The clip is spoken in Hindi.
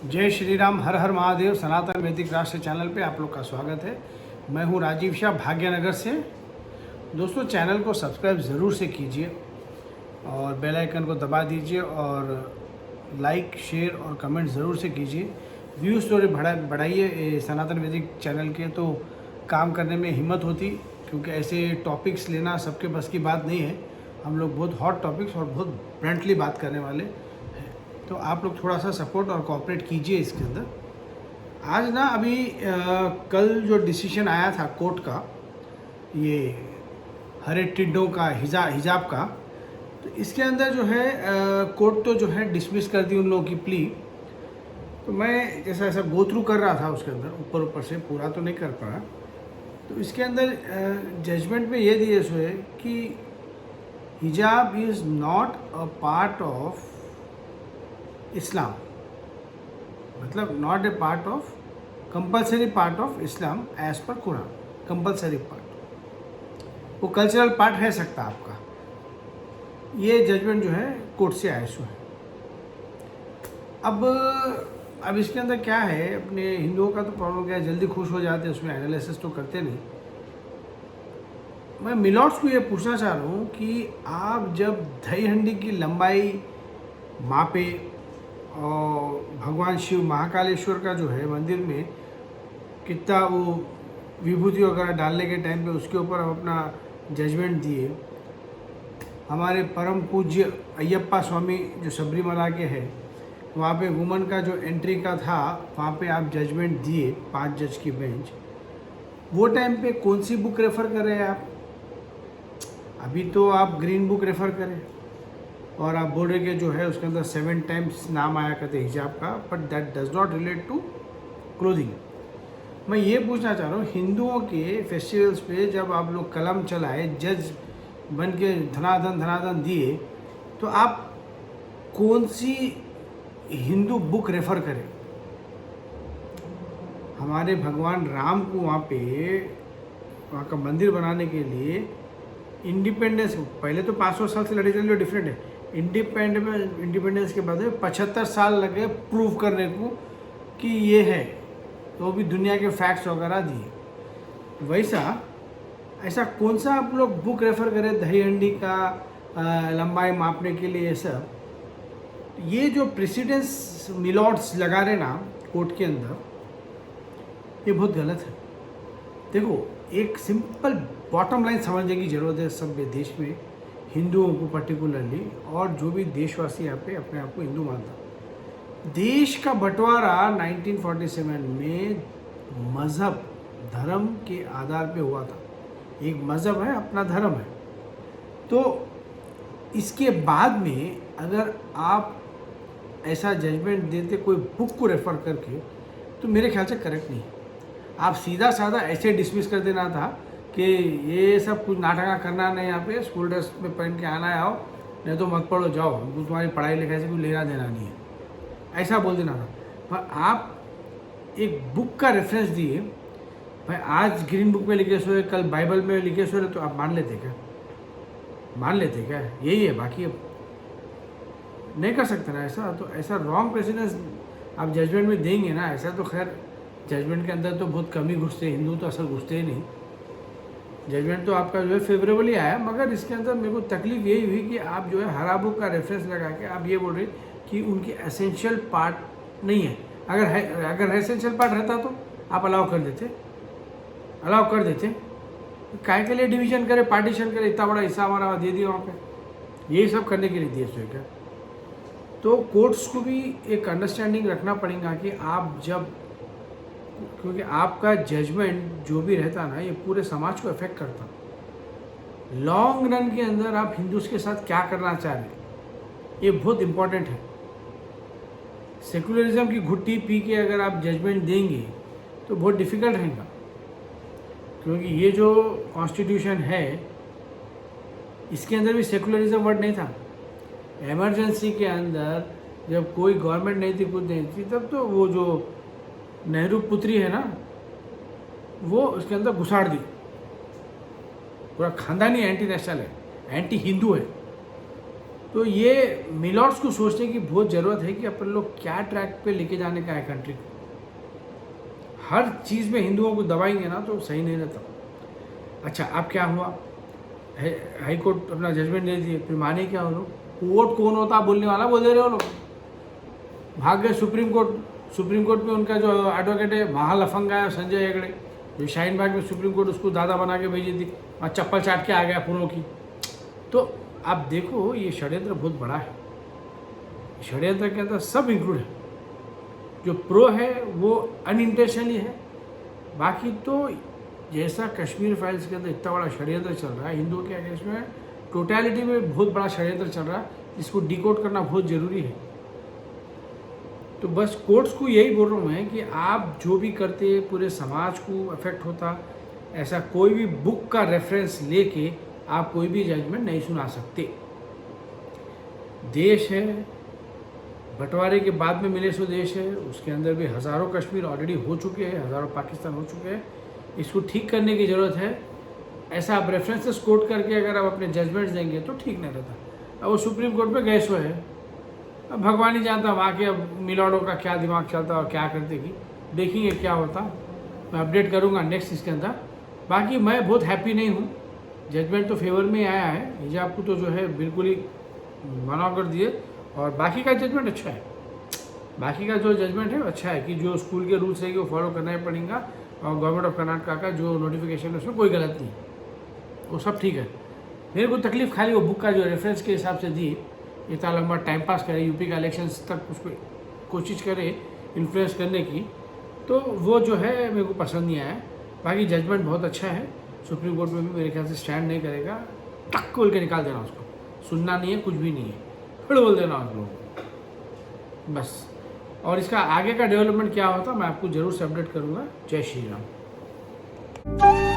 जय श्री राम, हर हर महादेव। सनातन वैदिक राष्ट्र चैनल पे आप लोग का स्वागत है। मैं हूँ राजीव शाह, भाग्यनगर से। दोस्तों, चैनल को सब्सक्राइब ज़रूर से कीजिए और बेल आइकन को दबा दीजिए और लाइक, शेयर और कमेंट ज़रूर से कीजिए। व्यू स्टोरी बढ़ाइए सनातन वैदिक चैनल के, तो काम करने में हिम्मत होती, क्योंकि ऐसे टॉपिक्स लेना सबके बस की बात नहीं है। हम लोग बहुत हॉट टॉपिक्स और बहुत ब्रंटली बात करने वाले हैं, तो आप लोग थोड़ा सा सपोर्ट और कोऑपरेट कीजिए इसके अंदर। आज ना अभी कल जो डिसीजन आया था कोर्ट का, ये हरे टिड्डों का हिजाब का, तो इसके अंदर जो है कोर्ट तो जो है डिसमिस कर दी उन लोगों की प्ली। तो मैं जैसा ऐसा गो थ्रू कर रहा था उसके अंदर, ऊपर से पूरा तो नहीं कर पाया। तो इसके अंदर जजमेंट में ये दिए हुए कि हिजाब is not a part of Islam, मतलब not a part of compulsory part of Islam as per Quran. Compulsory part, वो कल्चरल पार्ट है सकता आपका। ये जजमेंट जो है कोर्ट से आया सो है। अब इसके अंदर क्या है, अपने हिंदुओं का तो प्रॉब्लम क्या है, जल्दी खुश हो जाते हैं, उसमें एनालिसिस तो करते नहीं। मैं मिलॉट्स को ये पूछना चाह रहा हूँ कि आप जब दही हंडी की लंबाई मापे और भगवान शिव महाकालेश्वर का जो है मंदिर में कितना वो विभूति वगैरह डालने के टाइम पे उसके ऊपर हम अपना जजमेंट दिए। हमारे परम पूज्य अयप्पा स्वामी जो सबरीमला के हैं, वहाँ पे वुमन का जो एंट्री का था, वहाँ पे आप जजमेंट दिए 5 जज की बेंच। वो टाइम पे कौन सी बुक रेफ़र कर रहे हैं आप? अभी तो आप ग्रीन बुक रेफ़र करें, और आप बोल रहे कि जो है उसके अंदर 7 टाइम्स नाम आया करते हिजाब का, but that does not relate to clothing. मैं ये पूछना चाह रहा हूँ, हिंदुओं के फेस्टिवल्स पे जब आप लोग कलम चलाए, जज बन के धनाधन दिए, तो आप कौन सी हिंदू बुक रेफ़र करें? हमारे भगवान राम को वहाँ का मंदिर बनाने के लिए इंडिपेंडेंस, पहले तो 500 साल से लड़े चले, जो डिफरेंट है। इंडिपेंडेंस के बाद में 75 साल लगे प्रूव करने को कि ये है, तो भी दुनिया के फैक्ट्स वगैरह दिए। वैसा ऐसा कौन सा आप लोग बुक रेफ़र करें दही हंडी का लंबाई मापने के लिए? सब ये जो प्रेसिडेंस मिलॉट्स लगा रहे ना कोर्ट के अंदर, ये बहुत गलत है। देखो, एक सिंपल बॉटम लाइन समझने की ज़रूरत है सब देश में, हिंदुओं को पर्टिकुलरली, और जो भी देशवासी यहाँ पे अपने आप को हिंदू मानता। देश का बंटवारा 1947 में मज़हब धर्म के आधार पे हुआ था। एक मज़हब है, अपना धर्म है। तो इसके बाद में अगर आप ऐसा जजमेंट देते कोई बुक को रेफ़र करके, तो मेरे ख्याल से करेक्ट नहीं है। आप सीधा साधा ऐसे डिसमिस कर देना था कि ये सब कुछ नाटक करना नहीं, यहाँ पे स्कूल ड्रेस में पहन के आना है, आओ, नहीं तो मत पढ़ो, जाओ, हमको तुम्हारी पढ़ाई लिखाई से कुछ लेना देना नहीं है, ऐसा बोल देना था। पर आप एक बुक का रेफरेंस दिए, भाई आज ग्रीन बुक में लिखे सो, कल बाइबल में लिखे सो, तो आप मान लेते क्या? यही है, बाकी अब नहीं कर सकते ना ऐसा। तो ऐसा रॉन्ग प्रेसिडेंस आप जजमेंट में देंगे ना, ऐसा तो खैर जजमेंट के अंदर तो बहुत कम ही घुसते हैं, हिंदू तो असल घुसते ही नहीं। जजमेंट तो आपका जो है फेवरेबली आया, मगर इसके अंदर मेरे को तकलीफ यही हुई कि आप जो है हरा बुक का रेफरेंस लगा के आप ये बोल रहे कि उनकी एसेंशियल पार्ट नहीं है। अगर एसेंशियल पार्ट रहता तो आप अलाउ कर देते। काय के लिए डिवीजन करे, पार्टीशन करे, इतना बड़ा हिस्सा हमारा दे दिया वहाँ पे, यही सब करने के लिए दिए सो क्या? तो कोर्ट्स को भी एक अंडरस्टैंडिंग रखना पड़ेगा कि आप जब, क्योंकि आपका जजमेंट जो भी रहता ना, ये पूरे समाज को अफेक्ट करता। लॉन्ग रन के अंदर आप हिंदूज के साथ क्या करना चाह रहे हैं, ये बहुत इम्पोर्टेंट है। सेकुलरिज्म की घुट्टी पी के अगर आप जजमेंट देंगे तो बहुत डिफ़िकल्ट रहेगा, क्योंकि ये जो कॉन्स्टिट्यूशन है इसके अंदर भी सेकुलरिज्म वर्ड नहीं था। इमरजेंसी के अंदर जब कोई गवर्नमेंट नहीं थी, कुछ नहीं थी, तब तो वो जो नेहरू पुत्री है ना, वो उसके अंदर घुसाड़ दी। पूरा खानदानी एंटी नेशनल है, एंटी हिंदू है। तो ये मिलॉट्स को सोचने की बहुत ज़रूरत है कि अपन लोग क्या ट्रैक पे लेके जाने का है कंट्री को। हर चीज़ में हिंदुओं को दबाएंगे ना तो सही नहीं रहता। अच्छा, अब क्या हुआ, हाई कोर्ट अपना जजमेंट दे दिए, फिर माने क्या हो लोग? कोर्ट कौन होता बोलने वाला, बोल दे रहे हो लोग। भाग गए सुप्रीम कोर्ट। सुप्रीम कोर्ट में उनका जो एडवोकेट है महालफंगा है संजय हेगड़े, जो शाहीन बाग में सुप्रीम कोर्ट उसको दादा बना के भेजी थी, और चप्पल चाट के आ गया पुरों की। तो आप देखो ये षड्यंत्र बहुत बड़ा है। षड्यंत्र के अंदर सब इंक्लूड है। जो प्रो है वो अनइंटेंशनली है, बाकी तो जैसा कश्मीर फाइल्स के अंदर इतना बड़ा षड्यंत्र चल रहा है हिंदुओं के अगेंस्ट में, टोटलिटी में बहुत बड़ा षड्यंत्र चल रहा है, जिसको डिकोड करना बहुत ज़रूरी है। तो बस कोर्ट्स को यही बोल रहा हूँ मैं कि आप जो भी करते पूरे समाज को अफेक्ट होता, ऐसा कोई भी बुक का रेफरेंस लेके आप कोई भी जजमेंट नहीं सुना सकते। देश है, बंटवारे के बाद में मिले सो देश है, उसके अंदर भी हज़ारों कश्मीर ऑलरेडी हो चुके हैं, हज़ारों पाकिस्तान हो चुके हैं। इसको ठीक करने की ज़रूरत है। ऐसा आप रेफरेंसेस कोट करके अगर आप अपने जजमेंट्स देंगे तो ठीक नहीं रहता। अब वो सुप्रीम कोर्ट में गए सो है, अब भगवान ही जानता वहाँ के अब मिलॉर्डों का क्या दिमाग चलता और क्या करते कि देखेंगे क्या होता। मैं अपडेट करूँगा नेक्स्ट इसके अंदर। बाकी मैं बहुत हैप्पी नहीं हूँ, जजमेंट तो फेवर में आया है, हिजाब को तो जो है बिल्कुल ही मना कर दिए, और बाकी का जजमेंट अच्छा है। बाकी का जो जजमेंट है अच्छा है कि जो स्कूल के रूल्स है कि वो फॉलो करना ही पड़ेगा, और गवर्नमेंट ऑफ कर्नाटका का जो नोटिफिकेशन है उसमें कोई गलत नहीं, वो सब ठीक है। मेरे को तकलीफ खाली वो बुक का जो रेफरेंस के हिसाब से दी, इतना लंबा टाइम पास करे, यूपी का इलेक्शंस तक उसको कोशिश करे इन्फ्लुएंस करने की, तो वो जो है मेरे को पसंद नहीं आया। बाकी जजमेंट बहुत अच्छा है, सुप्रीम कोर्ट में भी मेरे ख्याल से स्टैंड नहीं करेगा, टक खोल के निकाल देना उसको, सुनना नहीं है, कुछ भी नहीं है, फिर बोल देना उस लोगों को बस। और इसका आगे का डेवलपमेंट क्या होता मैं आपको जरूर से अपडेट करूँगा। जय श्री राम।